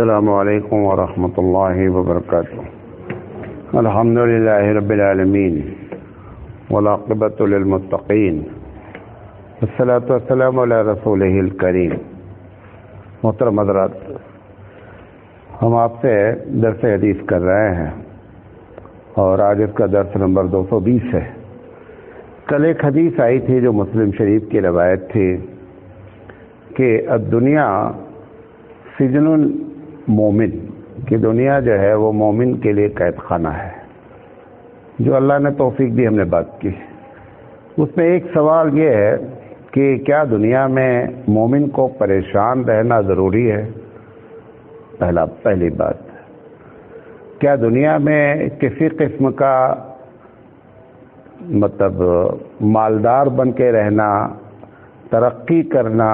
السلام علیکم ورحمۃ اللہ وبرکاتہ۔ الحمدللہ رب العالمین والعاقبۃ للمتقین والصلاۃ والسلام علی رسولہ الکریم۔ محترم حضرات، ہم آپ سے درس حدیث کر رہے ہیں اور آج اس کا درس نمبر 220 ہے۔ کل ایک حدیث آئی تھی جو مسلم شریف کی روایت تھی کہ الدنیا سجن المومن، کہ دنیا جو ہے وہ مومن کے لیے قید خانہ ہے۔ جو اللہ نے توفیق دی ہم نے بات کی، اس میں ایک سوال یہ ہے کہ کیا دنیا میں مومن کو پریشان رہنا ضروری ہے؟ پہلی بات، کیا دنیا میں کسی قسم کا مالدار بن کے رہنا، ترقی کرنا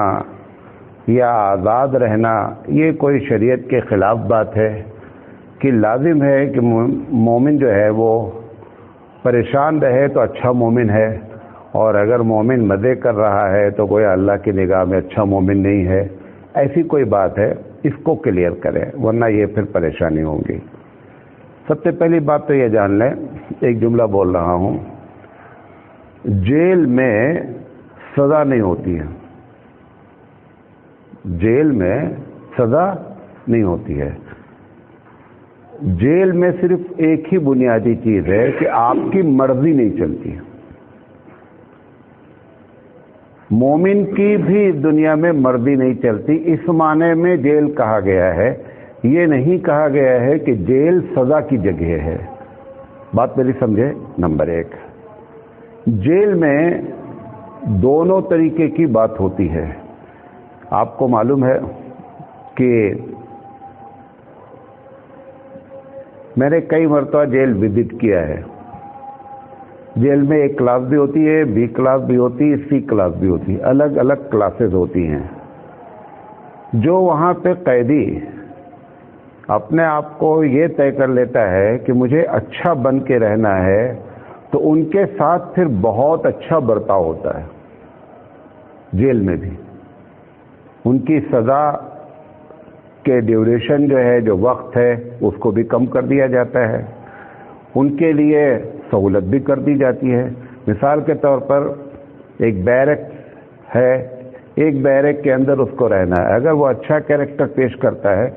یا آزاد رہنا یہ کوئی شریعت کے خلاف بات ہے کہ لازم ہے کہ مومن جو ہے وہ پریشان رہے تو اچھا مومن ہے، اور اگر مومن مزے کر رہا ہے تو کوئی اللہ کی نگاہ میں اچھا مومن نہیں ہے؟ ایسی کوئی بات ہے؟ اس کو کلیئر کریں ورنہ یہ پھر پریشانی ہوگی۔ سب سے پہلی بات تو یہ جان لیں، ایک جملہ بول رہا ہوں، جیل میں سزا نہیں ہوتی ہے، جیل میں سزا نہیں ہوتی ہے۔ جیل میں صرف ایک ہی بنیادی چیز ہے کہ آپ کی مرضی نہیں چلتی۔ مومن کی بھی دنیا میں مرضی نہیں چلتی، اس معنی میں جیل کہا گیا ہے، یہ نہیں کہا گیا ہے کہ جیل سزا کی جگہ ہے۔ بات میری سمجھے؟ نمبر ایک، جیل میں دونوں طریقے کی بات ہوتی ہے۔ آپ کو معلوم ہے کہ میں نے کئی مرتبہ جیل وزٹ کیا ہے۔ جیل میں ایک کلاس بھی ہوتی ہے، بی کلاس بھی ہوتی ہے، سی کلاس بھی ہوتی ہے، الگ الگ کلاسز ہوتی ہیں۔ جو وہاں پہ قیدی اپنے آپ کو یہ طے کر لیتا ہے کہ مجھے اچھا بن کے رہنا ہے تو ان کے ساتھ پھر بہت اچھا برتاؤ ہوتا ہے۔ جیل میں بھی ان کی سزا کے ڈیوریشن جو ہے، جو وقت ہے، اس کو بھی کم کر دیا جاتا ہے، ان کے لیے سہولت بھی کر دی جاتی ہے۔ مثال کے طور پر ایک بیرک ہے، ایک بیرک کے اندر اس کو رہنا ہے، اگر وہ اچھا کیریکٹر پیش کرتا ہے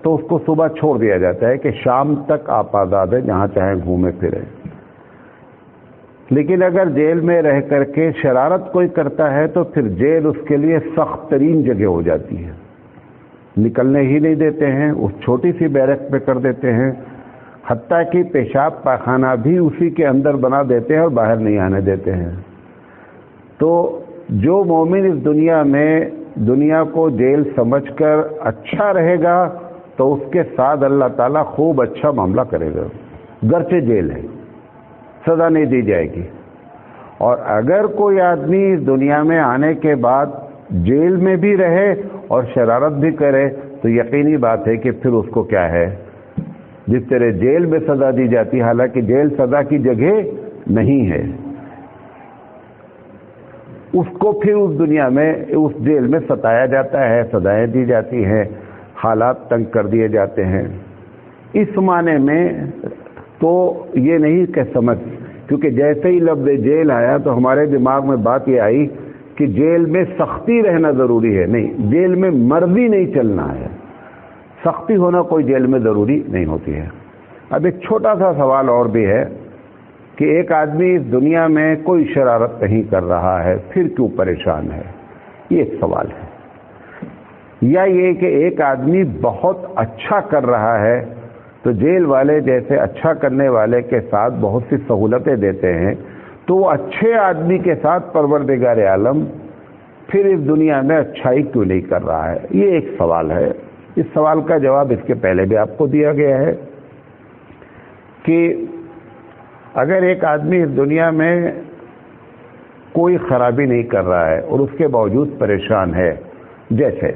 تو اس کو صبح چھوڑ دیا جاتا ہے کہ شام تک آپ آزاد ہیں، جہاں چاہیں گھومے پھریں۔ لیکن اگر جیل میں رہ کر کے شرارت کوئی کرتا ہے تو پھر جیل اس کے لیے سخت ترین جگہ ہو جاتی ہے، نکلنے ہی نہیں دیتے ہیں، اس چھوٹی سی بیرک پہ کر دیتے ہیں، حتیٰ کہ پیشاب پاخانہ بھی اسی کے اندر بنا دیتے ہیں اور باہر نہیں آنے دیتے ہیں۔ تو جو مومن اس دنیا میں دنیا کو جیل سمجھ کر اچھا رہے گا تو اس کے ساتھ اللہ تعالیٰ خوب اچھا معاملہ کرے گا، گرچہ جیل ہے، سزا نہیں دی جائے گی۔ اور اگر کوئی آدمی اس دنیا میں آنے کے بعد جیل میں بھی رہے اور شرارت بھی کرے تو یقینی بات ہے کہ پھر اس کو کیا ہے، جس طرح جیل میں سزا دی جاتی، حالانکہ جیل سزا کی جگہ نہیں ہے، اس کو پھر اس دنیا میں اس جیل میں ستایا جاتا ہے، سزائیں دی جاتی ہیں، حالات تنگ کر دیے جاتے ہیں۔ اس معنی میں تو یہ نہیں کہ سمجھ، کیونکہ جیسے ہی لفظ جیل آیا تو ہمارے دماغ میں بات یہ آئی کہ جیل میں سختی رہنا ضروری ہے۔ نہیں، جیل میں مرضی نہیں چلنا ہے، سختی ہونا کوئی جیل میں ضروری نہیں ہوتی ہے۔ اب ایک چھوٹا سا سوال اور بھی ہے کہ ایک آدمی اس دنیا میں کوئی شرارت نہیں کر رہا ہے، پھر کیوں پریشان ہے؟ یہ ایک سوال ہے۔ یا یہ کہ ایک آدمی بہت اچھا کر رہا ہے تو جیل والے جیسے اچھا کرنے والے کے ساتھ بہت سی سہولتیں دیتے ہیں، تو وہ اچھے آدمی کے ساتھ پروردگار عالم پھر اس دنیا میں اچھائی کیوں نہیں کر رہا ہے؟ یہ ایک سوال ہے۔ اس سوال کا جواب اس کے پہلے بھی آپ کو دیا گیا ہے کہ اگر ایک آدمی اس دنیا میں کوئی خرابی نہیں کر رہا ہے اور اس کے باوجود پریشان ہے، جیسے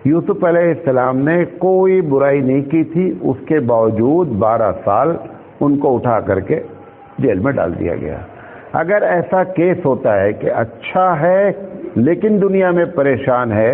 یوسف علیہ السلام نے کوئی برائی نہیں کی تھی، اس کے باوجود 12 سال ان کو اٹھا کر کے جیل میں ڈال دیا گیا۔ اگر ایسا کیس ہوتا ہے کہ اچھا ہے لیکن دنیا میں پریشان ہے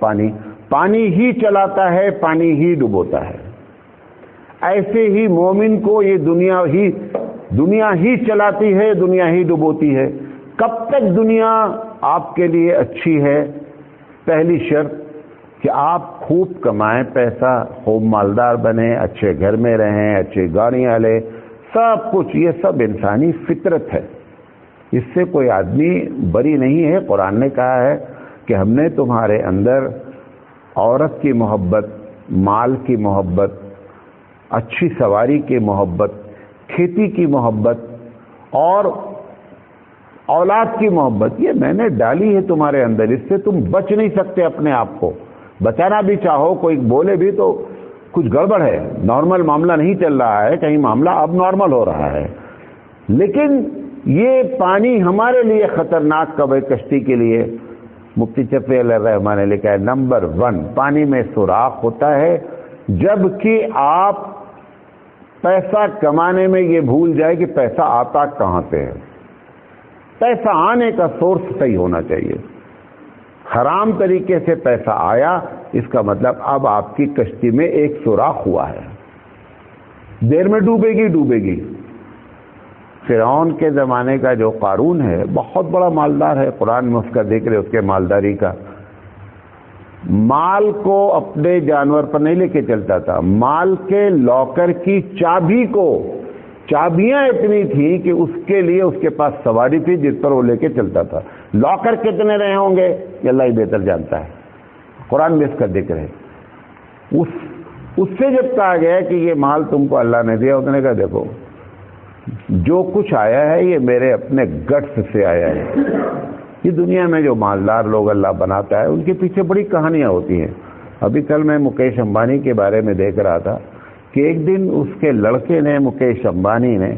پانی، پانی ہی چلاتا ہے، پانی ہی ڈبوتا ہے۔ ایسے ہی مومن کو یہ دنیا ہی چلاتی ہے، دنیا ہی ڈبوتی ہے۔ کب تک دنیا آپ کے لیے اچھی ہے؟ پہلی شرط کہ آپ خوب کمائیں پیسہ، خوب مالدار بنیں، اچھے گھر میں رہیں، اچھی گاڑیاں لیں، سب کچھ، یہ سب انسانی فطرت ہے، اس سے کوئی آدمی بری نہیں ہے۔ قرآن نے کہا ہے کہ ہم نے تمہارے اندر عورت کی محبت، مال کی محبت، اچھی سواری کی محبت، کھیتی کی محبت اور اولاد کی محبت، یہ میں نے ڈالی ہے تمہارے اندر، اس سے تم بچ نہیں سکتے اپنے آپ کو۔ بچانا بھی چاہو، کوئی بولے بھی تو کچھ گڑبڑ ہے، نارمل معاملہ نہیں چل رہا ہے، کہیں معاملہ اب نارمل ہو رہا ہے۔ لیکن یہ پانی ہمارے لیے خطرناک کب ہے کشتی کے لیے؟ مفتی شفیع علیہ الرحمٰن نے لکھا ہے نمبر 1 پانی میں سوراخ ہوتا ہے جب کہ آپ پیسہ کمانے میں یہ بھول جائے کہ پیسہ آتا کہاں سے ہے۔ پیسہ آنے کا سورس صحیح ہونا چاہیے۔ حرام طریقے سے پیسہ آیا، اس کا مطلب اب آپ کی کشتی میں ایک سوراخ ہوا ہے، دیر میں ڈوبے گی۔ فرعون کے زمانے کا جو قارون ہے بہت بڑا مالدار ہے، قرآن میں اس کا ذکر ہے، اس کے مالداری کا۔ مال کو اپنے جانور پر نہیں لے کے چلتا تھا، مال کے لاکر کی چابی کو، چابیاں اتنی تھیں کہ اس کے لیے اس کے پاس سواری تھی جس پر وہ لے کے چلتا تھا۔ لاکر کتنے رہے ہوں گے یہ اللہ ہی بہتر جانتا ہے، قرآن میں اس کا ذکر ہے۔ اس سے جب کہا گیا کہ یہ مال تم کو اللہ نے دیا، اس نے کہا دیکھو جو کچھ آیا ہے یہ میرے اپنے گٹس سے آیا ہے۔ یہ دنیا میں جو مالدار لوگ اللہ بناتا ہے ان کے پیچھے بڑی کہانیاں ہوتی ہیں۔ ابھی کل میں مکیش امبانی کے بارے میں دیکھ رہا تھا کہ ایک دن اس کے لڑکے نے، مکیش امبانی نے،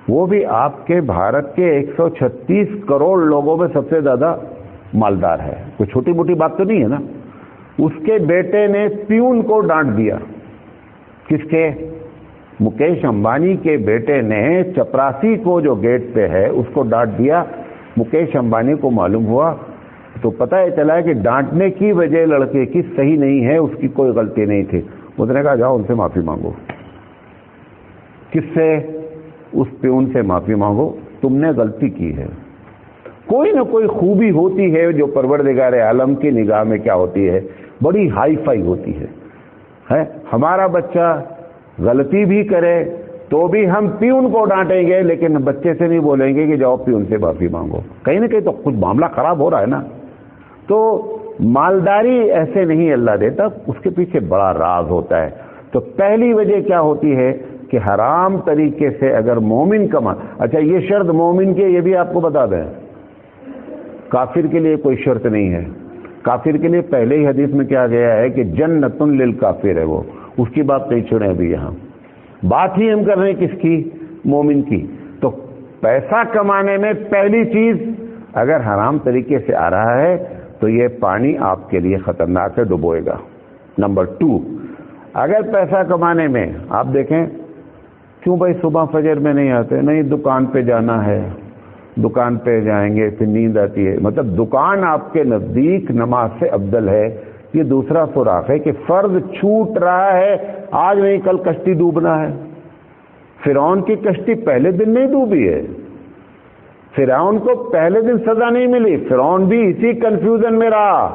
وہ بھی آپ کے بھارت کے 136 کروڑ لوگوں میں سب سے زیادہ مالدار ہے، کوئی چھوٹی موٹی بات تو نہیں ہے نا۔ اس کے بیٹے نے پیون کو ڈانٹ دیا۔ کس کے؟ مکیش امبانی کے بیٹے نے چپراسی کو جو گیٹ پہ ہے اس کو ڈانٹ دیا۔ مکیش امبانی کو معلوم ہوا تو پتہ چلا کہ ڈانٹنے کی وجہ لڑکے کی صحیح نہیں ہے، اس کی کوئی غلطی نہیں تھی۔ اس نے کہا جاؤ ان سے معافی مانگو۔ کس سے؟ اس پیون سے معافی مانگو، تم نے غلطی کی ہے۔ کوئی نہ کوئی خوبی ہوتی ہے جو پروردگار عالم کی نگاہ میں کیا ہوتی ہے، بڑی ہائی فائی ہوتی ہے۔ ہمارا بچہ غلطی بھی کرے تو بھی ہم پیون کو ڈانٹیں گے، لیکن بچے سے نہیں بولیں گے کہ جاؤ پیون سے معافی مانگو۔ کہیں نہ کہیں تو خود معاملہ خراب ہو رہا ہے نا۔ تو مالداری ایسے نہیں اللہ دیتا، اس کے پیچھے بڑا راز ہوتا ہے۔ تو پہلی وجہ کیا ہوتی ہے کہ حرام طریقے سے اگر مومن کما، اچھا یہ شرط مومن کے، یہ بھی آپ کو بتا دیں، کافر کے لیے کوئی شرط نہیں ہے۔ کافر کے لیے پہلے ہی حدیث میں کیا گیا ہے کہ جنت للکافر ہے، وہ اس کی بات نہیں چھوڑیں ابھی یہاں، بات ہی ہم کر رہے ہیں کس کی؟ مومن کی۔ تو پیسہ کمانے میں پہلی چیز اگر حرام طریقے سے آ رہا ہے تو یہ پانی آپ کے لیے خطرناک ہے، ڈبوئے گا۔ نمبر 2، اگر پیسہ کمانے میں آپ دیکھیں کیوں بھائی صبح فجر میں نہیں آتے؟ نہیں دکان پہ جانا ہے، دکان پہ جائیں گے پھر نیند آتی ہے، مطلب دکان آپ کے نزدیک نماز سے افضل ہے۔ یہ دوسرا سوراخ ہے کہ فرض چھوٹ رہا ہے، آج نہیں کل کشتی ڈوبنا ہے۔ فرعون کی کشتی پہلے دن نہیں ڈوبی ہے، فرعون کو پہلے دن سزا نہیں ملی، فرعون بھی اسی کنفیوژن میں رہا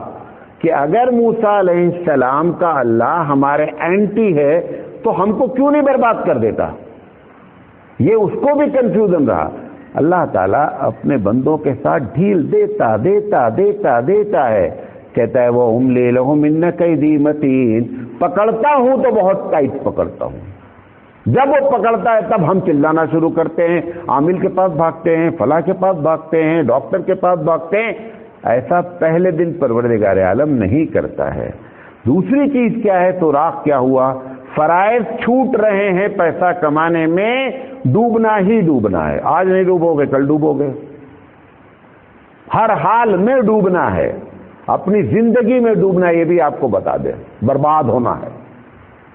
کہ اگر موسیٰ علیہ السلام کا اللہ ہمارے اینٹی ہے تو ہم کو کیوں نہیں برباد کر دیتا، یہ اس کو بھی کنفیوژن رہا۔ اللہ تعالیٰ اپنے بندوں کے ساتھ ڈھیل دیتا دیتا دیتا دیتا ہے، کہتا ہے وہ املی لہم ان کیدی متین، پکڑتا ہوں تو بہت ٹائٹ پکڑتا ہوں۔ جب وہ پکڑتا ہے تب ہم چلانا شروع کرتے ہیں، عامل کے پاس بھاگتے ہیں، فلاں کے پاس بھاگتے ہیں، ڈاکٹر کے پاس بھاگتے ہیں۔ ایسا پہلے دن پروردگار عالم نہیں کرتا ہے۔ دوسری چیز کیا ہے؟ سوراخ کیا ہوا؟ فرائض چھوٹ رہے ہیں پیسہ کمانے میں، ڈوبنا ہی ڈوبنا ہے۔ آج نہیں ڈوبو گے کل ڈوبو گے، ہر حال میں ڈوبنا ہے، اپنی زندگی میں ڈوبنا ہے، یہ بھی آپ کو بتا دیں، برباد ہونا ہے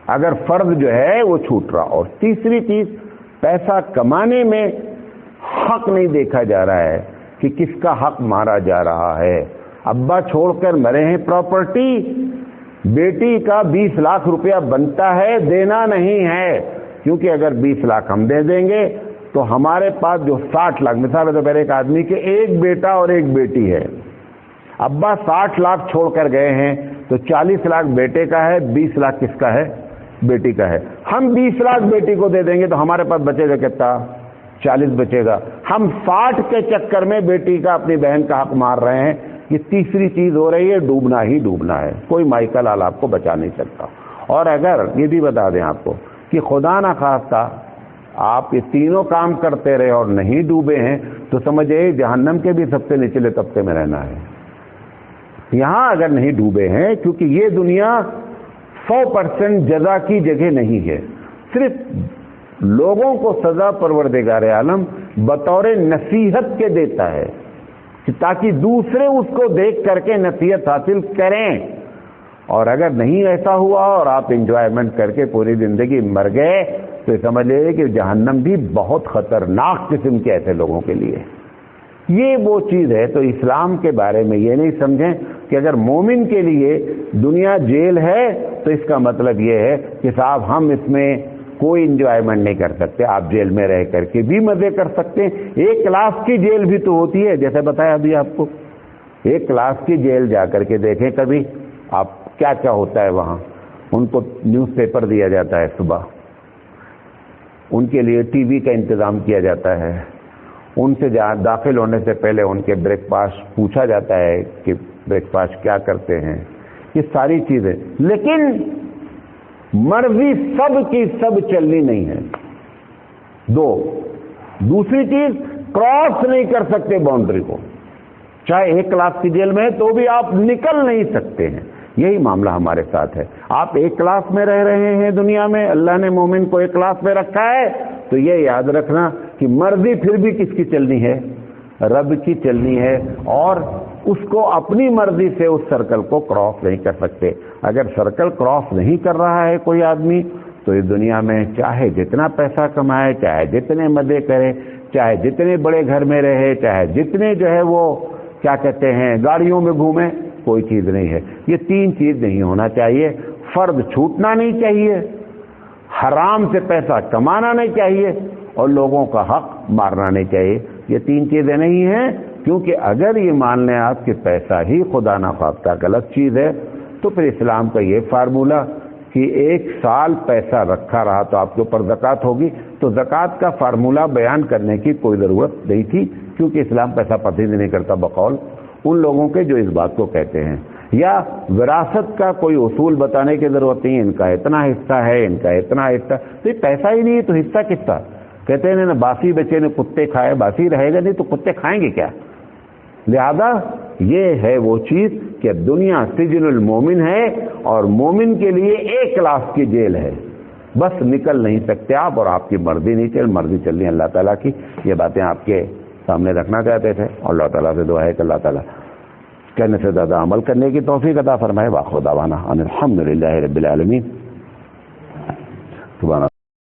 اگر فرض جو ہے وہ چھوٹ رہا۔ اور تیسری چیز، پیسہ کمانے میں حق نہیں دیکھا جا رہا ہے کہ کس کا حق مارا جا رہا ہے، ابا چھوڑ کر مرے ہیں پراپرٹی، بیٹی کا 20 لاکھ روپیہ بنتا ہے، دینا نہیں ہے، کیونکہ اگر 20 لاکھ ہم دے دیں گے تو ہمارے پاس جو 60 لاکھ، مثال ہے تو پہلے ایک آدمی کے ایک بیٹا اور ایک بیٹی ہے، ابا 60 لاکھ چھوڑ کر گئے ہیں تو 40 لاکھ بیٹے کا ہے، 20 لاکھ کس کا ہے؟ بیٹی کا ہے۔ ہم 20 لاکھ بیٹی کو دے دیں گے تو ہمارے پاس بچے گا کتنا؟ 40 بچے گا۔ ہم 60 کے چکر میں بیٹی کا، اپنی بہن کا حق مار رہے ہیں۔ یہ تیسری چیز ہو رہی ہے، ڈوبنا ہی ڈوبنا ہے، کوئی مائی کا لال آپ کو بچا نہیں سکتا۔ اور اگر یہ بھی بتا دیں آپ کو کہ خدا نہ خواستہ آپ یہ تینوں کام کرتے رہے اور نہیں ڈوبے ہیں تو سمجھے جہنم کے بھی سب سے نچلے طبقے میں رہنا ہے۔ یہاں اگر نہیں ڈوبے ہیں، کیونکہ یہ دنیا 100% جزا کی جگہ نہیں ہے، صرف لوگوں کو سزا پروردگار عالم بطور نصیحت کے دیتا ہے کہ تاکہ دوسرے اس کو دیکھ کر کے نصیحت حاصل کریں۔ اور اگر نہیں ایسا ہوا اور آپ انجوائمنٹ کر کے پوری زندگی مر گئے تو سمجھ لے کہ جہنم بھی بہت خطرناک قسم کے ایسے لوگوں کے لیے۔ یہ وہ چیز ہے۔ تو اسلام کے بارے میں یہ نہیں سمجھیں کہ اگر مومن کے لیے دنیا جیل ہے تو اس کا مطلب یہ ہے کہ صاحب ہم اس میں کوئی انجوائمنٹ نہیں کر سکتے۔ آپ جیل میں رہ کر کے بھی مزے کر سکتے ہیں۔ 1 کلاس کی جیل بھی تو ہوتی ہے، جیسے بتایا ابھی آپ کو۔ 1 کلاس کی جیل جا کر کے دیکھیں کبھی آپ کیا کیا ہوتا ہے وہاں۔ ان کو نیوز پیپر دیا جاتا ہے صبح، ان کے لیے ٹی وی کا انتظام کیا جاتا ہے، ان سے داخل ہونے سے پہلے ان کے بریک فاسٹ پوچھا جاتا ہے کہ بریک فاسٹ کیا کرتے ہیں، یہ ساری چیزیں۔ لیکن مرضی سب کی سب چلنی نہیں ہے۔ دوسری چیز، کراس نہیں کر سکتے باؤنڈری کو، چاہے 1 کلاس کی جیل میں ہے تو بھی آپ نکل نہیں سکتے ہیں۔ یہی معاملہ ہمارے ساتھ ہے۔ آپ 1 کلاس میں رہ رہے ہیں دنیا میں، اللہ نے مومن کو 1 کلاس میں رکھا ہے، تو یہ یاد رکھنا کہ مرضی پھر بھی کس کی چلنی ہے؟ رب کی چلنی ہے، اور اس کو اپنی مرضی سے اس سرکل کو کراس نہیں کر سکتے۔ اگر سرکل کراس نہیں کر رہا ہے کوئی آدمی تو اس دنیا میں چاہے جتنا پیسہ کمائے، چاہے جتنے مزے کرے، چاہے جتنے بڑے گھر میں رہے، چاہے جتنے جو ہے وہ کیا کہتے ہیں گاڑیوں میں گھومے، کوئی چیز نہیں ہے۔ یہ 3 چیز نہیں ہونا چاہیے۔ فرض چھوٹنا نہیں چاہیے، حرام سے پیسہ کمانا نہیں چاہیے، اور لوگوں کا حق مارنا نہیں چاہیے۔ یہ 3 چیزیں نہیں ہیں، کیونکہ اگر یہ مان لیں آپ کہ پیسہ ہی خدا نہ خواستہ غلط چیز ہے تو پھر اسلام کا یہ فارمولہ کہ 1 سال پیسہ رکھا رہا تو آپ کے اوپر زکوٰۃ ہوگی، تو زکوٰۃ کا فارمولہ بیان کرنے کی کوئی ضرورت نہیں تھی، کیونکہ اسلام پیسہ پسند نہیں کرتا بقول ان لوگوں کے جو اس بات کو کہتے ہیں۔ یا وراثت کا کوئی اصول بتانے کی ضرورت نہیں، ان کا اتنا حصہ ہے، ان کا اتنا حصہ، تو یہ پیسہ ہی نہیں ہے تو حصہ کس کا؟ کہتے ہیں نا باسی بچے نے کتے کھائے، باسی رہے گا نہیں تو کتے کھائیں گے کیا؟ لہذا یہ ہے وہ چیز کہ دنیا سجن المومن ہے، اور مومن کے لیے 1 کلاس کی جیل ہے، بس نکل نہیں سکتے آپ، اور آپ کی مرضی چلنی اللہ تعالیٰ کی۔ یہ باتیں آپ کے سامنے رکھنا چاہتے تھے، اور اللہ تعالیٰ سے دعا ہے کہ اللہ تعالیٰ کہنے سے زیادہ عمل کرنے کی توفیق عطا فرمائے۔ وآخر دعوانا ان الحمد للہ رب العالمین۔ سبحان اللہ۔